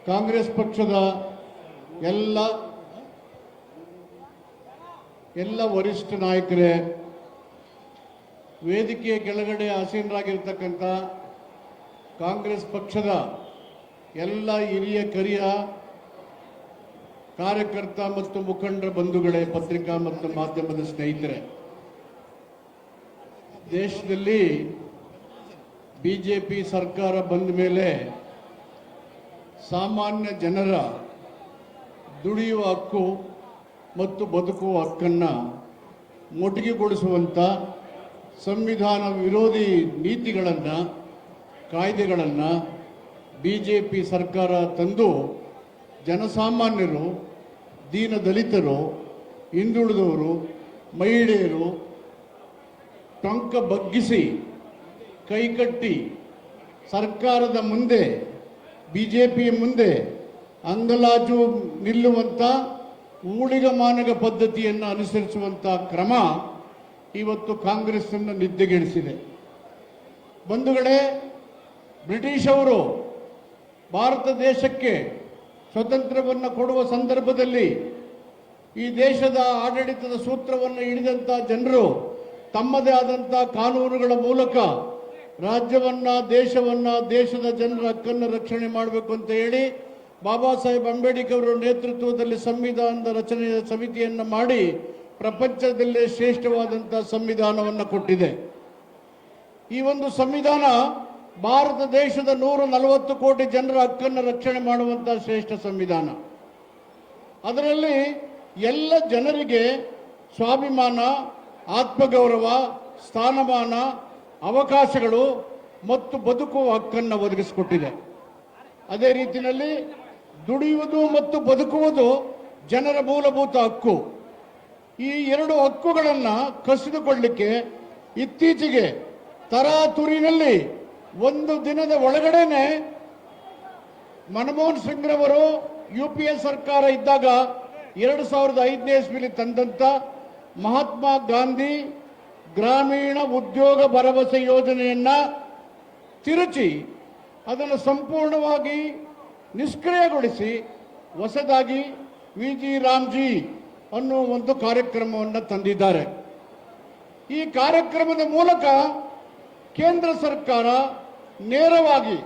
ಕಾಂಗ್ರೆಸ್ ಪಕ್ಷದ ಎಲ್ಲ ವರಿಷ್ಠ ನಾಯಕರೇ, ವೇದಿಕೆಯ ಕೆಳಗಡೆ ಆಸೀನರಾಗಿರ್ತಕ್ಕಂಥ ಕಾಂಗ್ರೆಸ್ ಪಕ್ಷದ ಎಲ್ಲ ಹಿರಿಯ ಕಿರಿಯ ಕಾರ್ಯಕರ್ತ ಮತ್ತು ಮುಖಂಡರ ಬಂಧುಗಳೇ, ಪತ್ರಿಕಾ ಮತ್ತು ಮಾಧ್ಯಮದ ಸ್ನೇಹಿತರೆ, ದೇಶದಲ್ಲಿ ಬಿಜೆಪಿ ಸರ್ಕಾರ ಬಂದ ಮೇಲೆ ಸಾಮಾನ್ಯ ಜನರ ದುಡಿಯುವ ಹಕ್ಕು ಮತ್ತು ಬದುಕುವ ಹಕ್ಕನ್ನು ಮೊಟಕುಗೊಳಿಸುವಂಥ ಸಂವಿಧಾನ ವಿರೋಧಿ ನೀತಿಗಳನ್ನು, ಕಾಯ್ದೆಗಳನ್ನು ಬಿಜೆಪಿ ಸರ್ಕಾರ ತಂದು ಜನಸಾಮಾನ್ಯರು, ದೀನ ದಲಿತರು, ಹಿಂದುಳಿದವರು, ಮಹಿಳೆಯರು ಟೊಂಕ ಬಗ್ಗಿಸಿ ಕೈಕಟ್ಟಿ ಸರ್ಕಾರದ ಮುಂದೆ, ಬಿಜೆಪಿಯ ಮುಂದೆ ಅಂಗಲಾಚು ನಿಲ್ಲುವಂಥ ಊಳಿಗಮಾನಗ ಪದ್ಧತಿಯನ್ನು ಅನುಸರಿಸುವಂಥ ಕ್ರಮ ಇವತ್ತು ಕಾಂಗ್ರೆಸ್ಸನ್ನು ನಿದ್ದೆಗೆಡಿಸಿದೆ. ಬಂಧುಗಳೇ, ಬ್ರಿಟಿಷ್ ಅವರು ಭಾರತ ದೇಶಕ್ಕೆ ಸ್ವತಂತ್ರವನ್ನು ಕೊಡುವ ಸಂದರ್ಭದಲ್ಲಿ ಈ ದೇಶದ ಆಡಳಿತದ ಸೂತ್ರವನ್ನು ಹಿಡಿದಂಥ ಜನರು ತಮ್ಮದೇ ಆದಂಥ ಕಾನೂನುಗಳ ಮೂಲಕ ರಾಜ್ಯವನ್ನು, ದೇಶವನ್ನು, ದೇಶದ ಜನರ ಹಕ್ಕನ್ನು ರಕ್ಷಣೆ ಮಾಡಬೇಕು ಅಂತ ಹೇಳಿ ಬಾಬಾ ಸಾಹೇಬ್ ಅಂಬೇಡ್ಕರ್ ಅವರ ನೇತೃತ್ವದಲ್ಲಿ ಸಂವಿಧಾನದ ರಚನೆಯ ಸಮಿತಿಯನ್ನು ಮಾಡಿ ಪ್ರಪಂಚದಲ್ಲೇ ಶ್ರೇಷ್ಠವಾದಂಥ ಸಂವಿಧಾನವನ್ನು ಕೊಟ್ಟಿದೆ. ಈ ಒಂದು ಸಂವಿಧಾನ ಭಾರತ ದೇಶದ 140 ಕೋಟಿ ಜನರ ಹಕ್ಕನ್ನು ರಕ್ಷಣೆ ಮಾಡುವಂಥ ಶ್ರೇಷ್ಠ ಸಂವಿಧಾನ. ಅದರಲ್ಲಿ ಎಲ್ಲ ಜನರಿಗೆ ಸ್ವಾಭಿಮಾನ, ಆತ್ಮಗೌರವ, ಸ್ಥಾನಮಾನ, ಅವಕಾಶಗಳು ಮತ್ತು ಬದುಕುವ ಹಕ್ಕನ್ನು ಒದಗಿಸಿಕೊಟ್ಟಿದೆ. ಅದೇ ರೀತಿಯಲ್ಲಿ ದುಡಿಯುವುದು ಮತ್ತು ಬದುಕುವುದು ಜನರ ಮೂಲಭೂತ ಹಕ್ಕು. ಈ ಎರಡು ಹಕ್ಕುಗಳನ್ನು ಕಸಿದುಕೊಳ್ಳಲಿಕ್ಕೆ ಇತ್ತೀಚೆಗೆ ತರಾತುರಿನಲ್ಲಿ ಒಂದು ದಿನದ ಒಳಗಡೆನೆ ಮನಮೋಹನ್ ಸಿಂಗ್ರವರು UPA ಸರ್ಕಾರ ಇದ್ದಾಗ 2005ನೇ ಇಸ್ವಿಯಲ್ಲಿ ತಂದಂಥ ಮಹಾತ್ಮ ಗಾಂಧಿ ಗ್ರಾಮೀಣ ಉದ್ಯೋಗ ಭರವಸೆ ಯೋಜನೆಯನ್ನು ತಿರುಚಿ ಅದನ್ನು ಸಂಪೂರ್ಣವಾಗಿ ನಿಷ್ಕ್ರಿಯಗೊಳಿಸಿ ಹೊಸದಾಗಿ VG ರಾಮ್ಜಿ ಅನ್ನೋ ಒಂದು ಕಾರ್ಯಕ್ರಮವನ್ನು ತಂದಿದ್ದಾರೆ. ಈ ಕಾರ್ಯಕ್ರಮದ ಮೂಲಕ ಕೇಂದ್ರ ಸರ್ಕಾರ ನೇರವಾಗಿ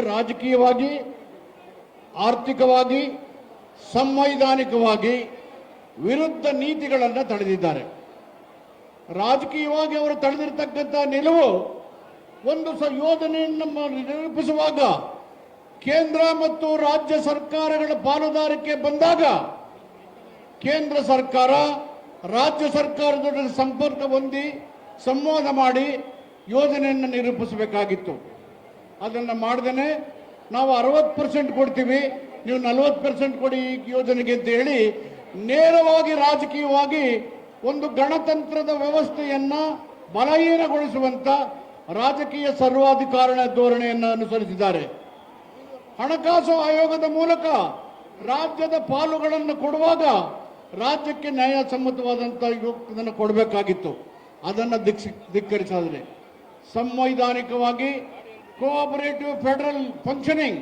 ರಾಜಕೀಯವಾಗಿ, ಆರ್ಥಿಕವಾಗಿ, ಸಂವೈಧಾನಿಕವಾಗಿ ವಿರುದ್ಧ ನೀತಿಗಳನ್ನು ತಡೆದಿದ್ದಾರೆ. ರಾಜಕೀಯವಾಗಿ ಅವರು ತಡೆದಿರ್ತಕ್ಕಂಥ ನಿಲುವು, ಒಂದು ಯೋಜನೆಯನ್ನು ನಿರೂಪಿಸುವಾಗ ಕೇಂದ್ರ ಮತ್ತು ರಾಜ್ಯ ಸರ್ಕಾರಗಳ ಪಾಲುದಾರಿಕೆ ಬಂದಾಗ ಕೇಂದ್ರ ಸರ್ಕಾರ ರಾಜ್ಯ ಸರ್ಕಾರದ ಜೊತೆ ಸಂಪರ್ಕ ಹೊಂದಿ ಸಂವಾದ ಮಾಡಿ ಯೋಜನೆಯನ್ನು ನಿರೂಪಿಸಬೇಕಾಗಿತ್ತು. ಅದನ್ನು ಮಾಡದೇನೆ ನಾವು 60% ಕೊಡ್ತೀವಿ, ನೀವು 40% ಕೊಡಿ ಈ ಯೋಜನೆಗೆ ಅಂತ ಹೇಳಿ ನೇರವಾಗಿ ರಾಜಕೀಯವಾಗಿ ಒಂದು ಗಣತಂತ್ರದ ವ್ಯವಸ್ಥೆಯನ್ನು ಬಲಹೀನಗೊಳಿಸುವಂಥ ರಾಜಕೀಯ ಸರ್ವಾಧಿಕಾರಣ ಧೋರಣೆಯನ್ನು ಅನುಸರಿಸಿದ್ದಾರೆ. ಹಣಕಾಸು ಆಯೋಗದ ಮೂಲಕ ರಾಜ್ಯದ ಪಾಲುಗಳನ್ನು ಕೊಡುವಾಗ ರಾಜ್ಯಕ್ಕೆ ನ್ಯಾಯಸಮ್ಮತವಾದಂಥ ಇದನ್ನು ಕೊಡಬೇಕಾಗಿತ್ತು. ಅದನ್ನು ಧಿಕ್ಕರಿಸಿದರೆ ಸಂವೈಧಾನಿಕವಾಗಿ ಕೋಆಪರೇಟಿವ್ ಫೆಡರಲ್ ಫಂಕ್ಷನಿಂಗ್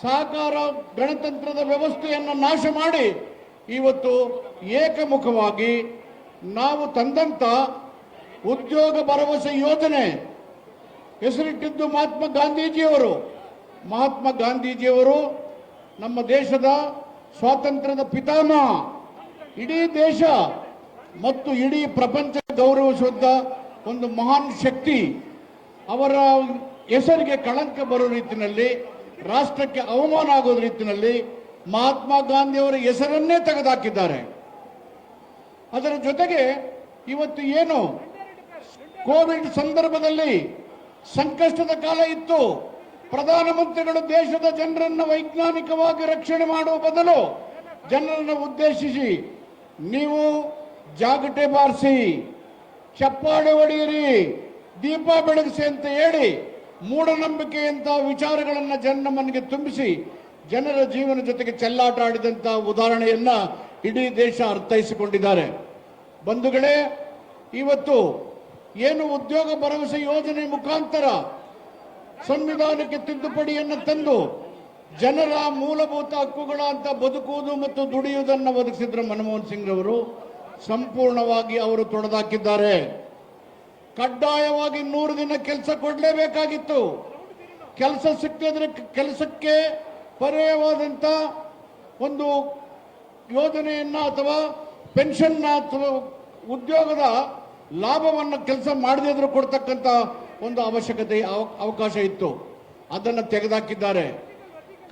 ಸಹಕಾರ ಗಣತಂತ್ರದ ವ್ಯವಸ್ಥೆಯನ್ನು ನಾಶ ಮಾಡಿ ಇವತ್ತು ಏಕಮುಖವಾಗಿ ನಾವು ತಂದಂಥ ಉದ್ಯೋಗ ಭರವಸೆ ಯೋಜನೆ ಹೆಸರಿಟ್ಟಿದ್ದು ಮಹಾತ್ಮ ಗಾಂಧೀಜಿಯವರು ನಮ್ಮ ದೇಶದ ಸ್ವಾತಂತ್ರ್ಯದ ಪಿತಾಮಹ. ಇಡೀ ದೇಶ ಮತ್ತು ಇಡೀ ಪ್ರಪಂಚ ಗೌರವಿಸುವಂಥ ಒಂದು ಮಹಾನ್ ಶಕ್ತಿ. ಅವರ ಹೆಸರಿಗೆ ಕಳಂಕ ಬರೋ ರೀತಿಯಲ್ಲಿ, ರಾಷ್ಟ್ರಕ್ಕೆ ಅವಮಾನ ಆಗೋದ ರೀತಿಯಲ್ಲಿ ಮಹಾತ್ಮ ಗಾಂಧಿಯವರ ಹೆಸರನ್ನೇ ತೆಗೆದುಹಾಕಿದ್ದಾರೆ. ಅದರ ಜೊತೆಗೆ ಇವತ್ತು ಏನು ಕೋವಿಡ್ ಸಂದರ್ಭದಲ್ಲಿ ಸಂಕಷ್ಟದ ಕಾಲ ಇತ್ತು, ಪ್ರಧಾನಮಂತ್ರಿಗಳು ದೇಶದ ಜನರನ್ನು ವೈಜ್ಞಾನಿಕವಾಗಿ ರಕ್ಷಣೆ ಮಾಡುವ ಬದಲು ಜನರನ್ನು ಉದ್ದೇಶಿಸಿ ನೀವು ಜಾಗಟೆ ಬಾರಿಸಿ, ಚಪ್ಪಾಳೆ ಹೊಡೆಯಿರಿ, ದೀಪ ಬೆಳಗಿಸಿ ಅಂತ ಹೇಳಿ ಮೂಢನಂಬಿಕೆಯಂಥ ವಿಚಾರಗಳನ್ನು ಜನರ ಮನೆಗೆ ತುಂಬಿಸಿ ಜನರ ಜೀವನ ಜೊತೆಗೆ ಚೆಲ್ಲಾಟ ಆಡಿದಂಥ ಉದಾಹರಣೆಯನ್ನ ಇಡೀ ದೇಶ ಅರ್ಥೈಸಿಕೊಂಡಿದ್ದಾರೆ. ಬಂಧುಗಳೇ, ಇವತ್ತು ಏನು ಉದ್ಯೋಗ ಭರವಸೆ ಯೋಜನೆ ಮುಖಾಂತರ ಸಂವಿಧಾನಕ್ಕೆ ತಿದ್ದುಪಡಿಯನ್ನು ತಂದು ಜನರ ಮೂಲಭೂತ ಹಕ್ಕುಗಳ ಅಂತ ಬದುಕುವುದು ಮತ್ತು ದುಡಿಯುವುದನ್ನು ಒದಗಿಸಿದ್ರು ಮನಮೋಹನ್ ಸಿಂಗ್ ರವರು. ಸಂಪೂರ್ಣವಾಗಿ ಅವರು ತೊಡೆದಾಕಿದ್ದಾರೆ. ಕಡ್ಡಾಯವಾಗಿ 100 ದಿನ ಕೆಲಸ ಕೊಡಲೇಬೇಕಾಗಿತ್ತು. ಕೆಲಸ ಸಿಕ್ಕಿದ್ರೆ ಕೆಲಸಕ್ಕೆ ಪರ್ಯಾಯವಾದಂತ ಒಂದು ಯೋಜನೆಯನ್ನ ಅಥವಾ ಪೆನ್ಷನ್ನ ಅಥವಾ ಉದ್ಯೋಗದ ಲಾಭವನ್ನು ಕೆಲಸ ಮಾಡದಿದ್ರು ಕೊಡ್ತಕ್ಕಂಥ ಒಂದು ಅವಶ್ಯಕತೆ ಅವಕಾಶ ಇತ್ತು. ಅದನ್ನು ತೆಗೆದುಹಾಕಿದ್ದಾರೆ.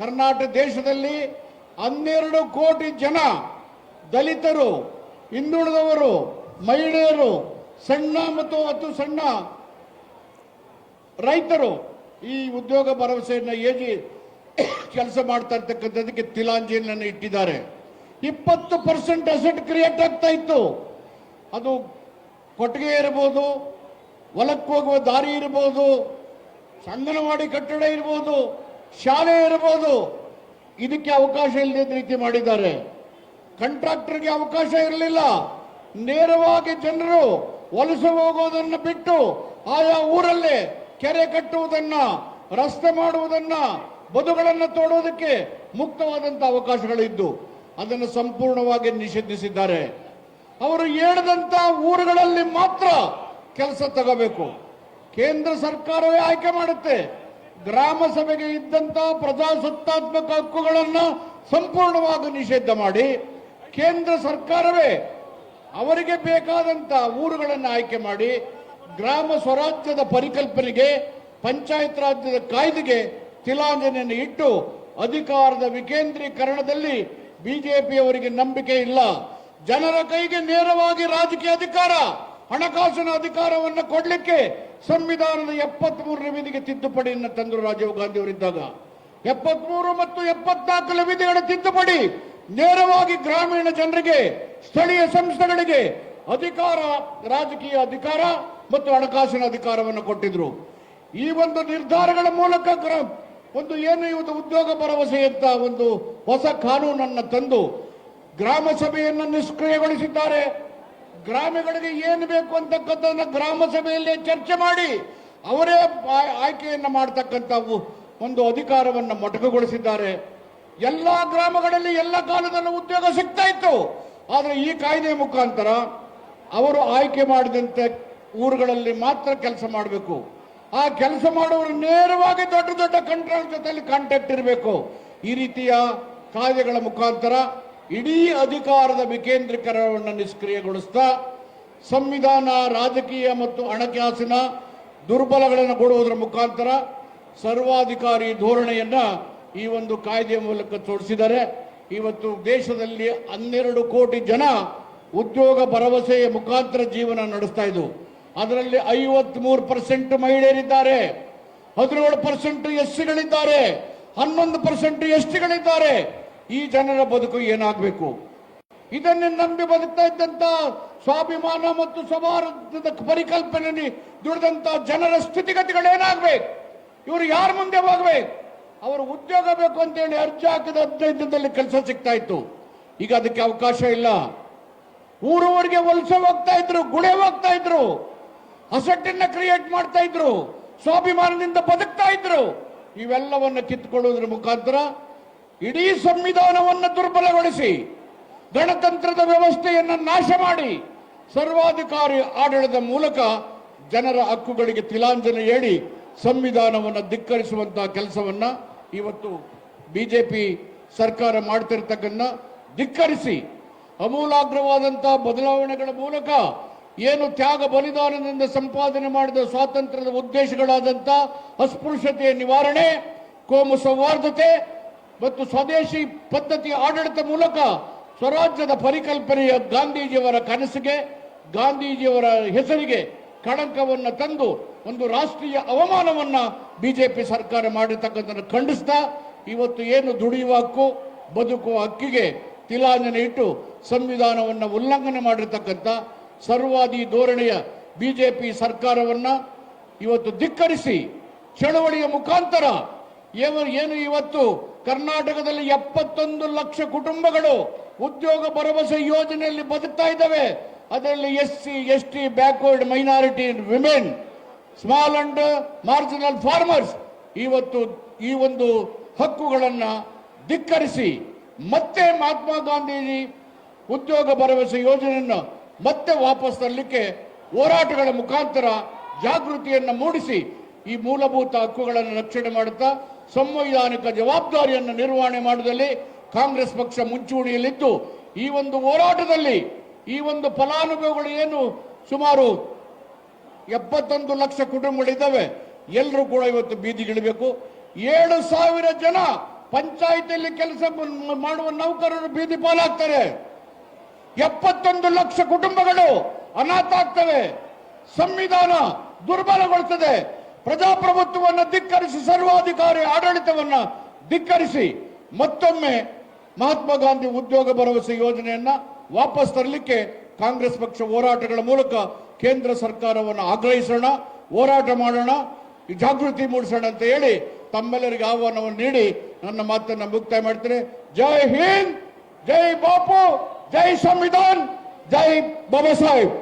ಕರ್ನಾಟಕ ದೇಶದಲ್ಲಿ 12 ಕೋಟಿ ಜನ ದಲಿತರು, ಹಿಂದುಳಿದವರು, ಮಹಿಳೆಯರು, ಸಣ್ಣ ಮತ್ತು ಅತಿ ಸಣ್ಣ ರೈತರು ಈ ಉದ್ಯೋಗ ಭರವಸೆಯನ್ನು ಏಜಿ ಕೆಲಸ ಮಾಡ್ತಾ ಇರ್ತಕ್ಕಂಥದಕ್ಕೆ ತಿಲಾಂಜಲಿಯನ್ನು ಇಟ್ಟಿದ್ದಾರೆ. 20% ಅಸೆಟ್ ಕ್ರಿಯೇಟ್ ಆಗ್ತಾ ಇತ್ತು. ಅದು ಕೊಟ್ಟಿಗೆ ಇರಬಹುದು, ಹೊಲಕ್ಕೆ ಹೋಗುವ ದಾರಿ ಇರಬಹುದು, ಅಂಗನವಾಡಿ ಕಟ್ಟಡ ಇರಬಹುದು, ಶಾಲೆ ಇರಬಹುದು. ಇದಕ್ಕೆ ಅವಕಾಶ ಇಲ್ಲದ ರೀತಿ ಮಾಡಿದ್ದಾರೆ. ಕಾಂಟ್ರಾಕ್ಟರ್ಗೆ ಅವಕಾಶ ಇರಲಿಲ್ಲ. ನೇರವಾಗಿ ಜನರು ವಲಸೆ ಹೋಗೋದನ್ನು ಬಿಟ್ಟು ಆಯಾ ಊರಲ್ಲೇ ಕೆರೆ ಕಟ್ಟುವುದನ್ನ, ರಸ್ತೆ ಮಾಡುವುದನ್ನ, ಬದುಗಳನ್ನು ತೋಡೋದಕ್ಕೆ ಮುಕ್ತವಾದಂತಹ ಅವಕಾಶಗಳಿದ್ದು ಅದನ್ನು ಸಂಪೂರ್ಣವಾಗಿ ನಿಷೇಧಿಸಿದ್ದಾರೆ. ಅವರು ಹೇಳಿದಂತ ಊರುಗಳಲ್ಲಿ ಮಾತ್ರ ಕೆಲಸ ತಗೋಬೇಕು. ಕೇಂದ್ರ ಸರ್ಕಾರವೇ ಆಯ್ಕೆ ಮಾಡುತ್ತೆ. ಗ್ರಾಮ ಸಭೆಗೆ ಇದ್ದಂತ ಪ್ರಜಾಸತ್ತಾತ್ಮಕ ಹಕ್ಕುಗಳನ್ನು ಸಂಪೂರ್ಣವಾಗಿ ನಿಷೇಧ ಮಾಡಿ ಕೇಂದ್ರ ಸರ್ಕಾರವೇ ಅವರಿಗೆ ಬೇಕಾದಂತ ಊರುಗಳನ್ನು ಆಯ್ಕೆ ಮಾಡಿ ಗ್ರಾಮ ಸ್ವರಾಜ್ಯದ ಪರಿಕಲ್ಪನೆಗೆ, ಪಂಚಾಯತ್ ರಾಜ್ಯದ ಕಾಯ್ದೆಗೆ ತಿಲಾಂಜಲಿಯನ್ನು ಇಟ್ಟು ಅಧಿಕಾರದ ವಿಕೇಂದ್ರೀಕರಣದಲ್ಲಿ ಬಿಜೆಪಿಯವರಿಗೆ ನಂಬಿಕೆ ಇಲ್ಲ. ಜನರ ಕೈಗೆ ನೇರವಾಗಿ ರಾಜಕೀಯ ಅಧಿಕಾರ, ಹಣಕಾಸಿನ ಅಧಿಕಾರವನ್ನು ಕೊಡಲಿಕ್ಕೆ ಸಂವಿಧಾನದ 73ನೇ ವಿಧಿಗೆ ತಿದ್ದುಪಡಿಯನ್ನು ತಂದರು ರಾಜೀವ್ ಗಾಂಧಿ ಅವರಿದ್ದಾಗ. 73 ಮತ್ತು 74 ವಿಧಿಗಳ ತಿದ್ದುಪಡಿ ನೇರವಾಗಿ ಗ್ರಾಮೀಣ ಜನರಿಗೆ, ಸ್ಥಳೀಯ ಸಂಸ್ಥೆಗಳಿಗೆ ಅಧಿಕಾರ, ರಾಜಕೀಯ ಅಧಿಕಾರ ಮತ್ತು ಹಣಕಾಸಿನ ಅಧಿಕಾರವನ್ನು ಕೊಟ್ಟಿದ್ರು. ಈ ಒಂದು ನಿರ್ಧಾರಗಳ ಮೂಲಕ ಒಂದು ಏನು ಇವತ್ತು ಉದ್ಯೋಗ ಭರವಸೆ ಅಂತ ಒಂದು ಹೊಸ ಕಾನೂನನ್ನು ತಂದು ಗ್ರಾಮ ಸಭೆಯನ್ನು ನಿಷ್ಕ್ರಿಯಗೊಳಿಸಿದ್ದಾರೆ. ಗ್ರಾಮಗಳಿಗೆ ಏನು ಬೇಕು ಅಂತಕ್ಕಂಥದ್ದನ್ನು ಗ್ರಾಮ ಸಭೆಯಲ್ಲೇ ಚರ್ಚೆ ಮಾಡಿ ಅವರೇ ಆಯ್ಕೆಯನ್ನು ಮಾಡತಕ್ಕಂಥ ಒಂದು ಅಧಿಕಾರವನ್ನು ಮೊಟಕುಗೊಳಿಸಿದ್ದಾರೆ. ಎಲ್ಲ ಗ್ರಾಮಗಳಲ್ಲಿ ಎಲ್ಲ ಕಾಲದಲ್ಲೂ ಉದ್ಯೋಗ ಸಿಗ್ತಾ ಇತ್ತು. ಆದರೆ ಈ ಕಾಯ್ದೆ ಮುಖಾಂತರ ಅವರು ಆಯ್ಕೆ ಮಾಡಿದಂತೆ ಊರುಗಳಲ್ಲಿ ಮಾತ್ರ ಕೆಲಸ ಮಾಡಬೇಕು. ಆ ಕೆಲಸ ಮಾಡುವವರು ನೇರವಾಗಿ ದೊಡ್ಡ ದೊಡ್ಡ ಕಂಟ್ರೋಲ್ ಜೊತೆಯಲ್ಲಿ ಕಾಂಟ್ಯಾಕ್ಟ್ ಇರಬೇಕು. ಈ ರೀತಿಯ ಕಾಯ್ದೆಗಳ ಮುಖಾಂತರ ಇಡೀ ಅಧಿಕಾರದ ವಿಕೇಂದ್ರೀಕರಣವನ್ನು ನಿಷ್ಕ್ರಿಯಗೊಳಿಸ್ತಾ ಸಂವಿಧಾನ, ರಾಜಕೀಯ ಮತ್ತು ಹಣಕಾಸಿನ ದುರ್ಬಲಗಳನ್ನು ಕೊಡುವುದರ ಮುಖಾಂತರ ಸರ್ವಾಧಿಕಾರಿ ಧೋರಣೆಯನ್ನ ಈ ಒಂದು ಕಾಯ್ದೆಯ ಮೂಲಕ ತೋರಿಸಿದ್ದಾರೆ. ಇವತ್ತು ದೇಶದಲ್ಲಿ 12 ಕೋಟಿ ಜನ ಉದ್ಯೋಗ ಭರವಸೆಯ ಮುಖಾಂತರ ಜೀವನ ನಡೆಸ್ತಾ ಇದ್ದು ಅದರಲ್ಲಿ 53% ಮಹಿಳೆಯರಿದ್ದಾರೆ, 17% ಎಸ್ಸಿಗಳಿದ್ದಾರೆ, 11% ಎಸ್ಟಿಗಳಿದ್ದಾರೆ. ಈ ಜನರ ಬದುಕು ಏನಾಗಬೇಕು? ಇದನ್ನೇ ನಂಬಿ ಬದುಕ್ತಾ ಇದ್ದಂತ ಸ್ವಾಭಿಮಾನ ಮತ್ತು ಸಮಾನದ ಪರಿಕಲ್ಪನೆ ದುಡಿದಂತ ಜನರ ಸ್ಥಿತಿಗತಿಗಳೇನಾಗಬೇಕು? ಇವರು ಯಾರ ಮುಂದೆ ಹೋಗ್ಬೇಕು? ಅವರು ಉದ್ಯೋಗ ಬೇಕು ಅಂತೇಳಿ ಅರ್ಜಿ ಹಾಕಿದ 15 ದಿನದಲ್ಲಿ ಕೆಲಸ ಸಿಗ್ತಾ ಇತ್ತು. ಈಗ ಅದಕ್ಕೆ ಅವಕಾಶ ಇಲ್ಲ. ಊರವರಿಗೆ ವಲಸೆ ಹೋಗ್ತಾ ಇದ್ರು, ಗುಳೆ ಹೋಗ್ತಾ ಇದ್ರು, ಅಸೆಟ್ಟನ್ನ ಕ್ರಿಯೇಟ್ ಮಾಡ್ತಾ ಇದ್ರು, ಸ್ವಾಭಿಮಾನದಿಂದ ಬದುಕ್ತಾ ಇದ್ರು. ಇವೆಲ್ಲವನ್ನು ಕಿತ್ತುಕೊಳ್ಳುವುದರ ಮುಖಾಂತರ ಇಡೀ ಸಂವಿಧಾನವನ್ನು ದುರ್ಬಲಗೊಳಿಸಿ ಗಣತಂತ್ರದ ವ್ಯವಸ್ಥೆಯನ್ನು ನಾಶ ಮಾಡಿ ಸರ್ವಾಧಿಕಾರಿ ಆಡಳಿತದ ಮೂಲಕ ಜನರ ಹಕ್ಕುಗಳಿಗೆ ತಿಲಾಂಜಲಿ ಹೇಳಿ ಸಂವಿಧಾನವನ್ನು ಧಿಕ್ಕರಿಸುವಂತಹ ಕೆಲಸವನ್ನ ಇವತ್ತು ಬಿಜೆಪಿ ಸರ್ಕಾರ ಮಾಡ್ತಿರ್ತಕ್ಕನ್ನ ಧಿಕ್ಕರಿಸಿ ಅಮೂಲಾಗ್ರವಾದಂತಹ ಬದಲಾವಣೆಗಳ ಮೂಲಕ ಏನು ತ್ಯಾಗ ಬಲಿದಾನದಿಂದ ಸಂಪಾದನೆ ಮಾಡಿದ ಸ್ವಾತಂತ್ರ್ಯದ ಉದ್ದೇಶಗಳಾದಂಥ ಅಸ್ಪೃಶ್ಯತೆಯ ನಿವಾರಣೆ, ಕೋಮು ಸೌಹಾರ್ದತೆ ಮತ್ತು ಸ್ವದೇಶಿ ಪದ್ಧತಿ ಆಡಳಿತ ಮೂಲಕ ಸ್ವರಾಜ್ಯದ ಪರಿಕಲ್ಪನೆಯ ಗಾಂಧೀಜಿಯವರ ಕನಸಿಗೆ, ಗಾಂಧೀಜಿಯವರ ಹೆಸರಿಗೆ ಕಳಂಕವನ್ನು ತಂದು ಒಂದು ರಾಷ್ಟ್ರೀಯ ಅವಮಾನವನ್ನ ಬಿಜೆಪಿ ಸರ್ಕಾರ ಮಾಡಿರ್ತಕ್ಕಂಥನ್ನು ಖಂಡಿಸ್ತಾ ಇವತ್ತು ಏನು ದುಡಿಯುವ ಹಕ್ಕು, ಬದುಕುವ ಹಕ್ಕಿಗೆ ತಿಲಾಂಜಲಿ ಇಟ್ಟು ಸಂವಿಧಾನವನ್ನು ಉಲ್ಲಂಘನೆ ಮಾಡಿರ್ತಕ್ಕಂಥ ಸರ್ವಾದಿ ಧೋರಣೆಯ ಬಿಜೆಪಿ ಸರ್ಕಾರವನ್ನ ಇವತ್ತು ಧಿಕ್ಕರಿಸಿ ಚಳವಳಿಯ ಮುಖಾಂತರ ಏನು ಇವತ್ತು ಕರ್ನಾಟಕದಲ್ಲಿ 71 ಲಕ್ಷ ಕುಟುಂಬಗಳು ಉದ್ಯೋಗ ಭರವಸೆ ಯೋಜನೆಯಲ್ಲಿ ಬದುಕ್ತಾ ಇದ್ದಾವೆ. ಅದರಲ್ಲಿ SC, ST, backward minority, women, small and marginal farmers ಇವತ್ತು ಈ ಒಂದು ಹಕ್ಕುಗಳನ್ನು ಧಿಕ್ಕರಿಸಿ ಮತ್ತೆ ಮಹಾತ್ಮ ಗಾಂಧೀಜಿ ಉದ್ಯೋಗ ಭರವಸೆ ಯೋಜನೆಯನ್ನು ಮತ್ತೆ ವಾಪಸ್ ತರಲಿಕ್ಕೆ ಹೋರಾಟಗಳ ಮುಖಾಂತರ ಜಾಗೃತಿಯನ್ನು ಮೂಡಿಸಿ ಈ ಮೂಲಭೂತ ಹಕ್ಕುಗಳನ್ನು ರಕ್ಷಣೆ ಮಾಡುತ್ತಾ ಸಂವೈಧಾನಿಕ ಜವಾಬ್ದಾರಿಯನ್ನು ನಿರ್ವಹಣೆ ಮಾಡುವುದರಲ್ಲಿ ಕಾಂಗ್ರೆಸ್ ಪಕ್ಷ ಮುಂಚೂಣಿಯಲ್ಲಿದ್ದು ಈ ಒಂದು ಹೋರಾಟದಲ್ಲಿ ಈ ಒಂದು ಫಲಾನುಭವಿಗಳು ಏನು ಸುಮಾರು 71 ಲಕ್ಷ ಕುಟುಂಬಗಳಿದ್ದಾವೆ, ಎಲ್ಲರೂ ಕೂಡ ಇವತ್ತು ಬೀದಿಗಿಳಿಬೇಕು. 7,000 ಜನ ಪಂಚಾಯಿತಿಯಲ್ಲಿ ಕೆಲಸ ಮಾಡುವ ನೌಕರರು ಬೀದಿ ಪಾಲಾಗ್ತಾರೆ. 71 ಲಕ್ಷ ಕುಟುಂಬಗಳು ಅನಾಥ ಆಗ್ತವೆ. ಸಂವಿಧಾನ ದುರ್ಬಲಗೊಳ್ಳುತ್ತದೆ. ಪ್ರಜಾಪ್ರಭುತ್ವವನ್ನು ಧಿಕ್ಕರಿಸಿ ಸರ್ವಾಧಿಕಾರಿ ಆಡಳಿತವನ್ನು ಧಿಕ್ಕರಿಸಿ ಮತ್ತೊಮ್ಮೆ ಮಹಾತ್ಮ ಗಾಂಧಿ ಉದ್ಯೋಗ ಭರವಸೆ ಯೋಜನೆಯನ್ನ ವಾಪಸ್ ತರಲಿಕ್ಕೆ ಕಾಂಗ್ರೆಸ್ ಪಕ್ಷ ಹೋರಾಟಗಳ ಮೂಲಕ ಕೇಂದ್ರ ಸರ್ಕಾರವನ್ನು ಆಗ್ರಹಿಸೋಣ, ಹೋರಾಟ ಮಾಡೋಣ, ಜಾಗೃತಿ ಮೂಡಿಸೋಣ ಅಂತ ಹೇಳಿ ತಮ್ಮೆಲ್ಲರಿಗೆ ಆಹ್ವಾನವನ್ನು ನೀಡಿ ನನ್ನ ಮಾತನ್ನು ಮುಕ್ತಾಯ ಮಾಡ್ತೇನೆ. ಜೈ ಹಿಂದ್, ಜೈ ಬಾಪು, ಜೈ ಸಂವಿಧಾನ್, ಜೈ ಬಾಬಾ ಸಾಹೇಬ್.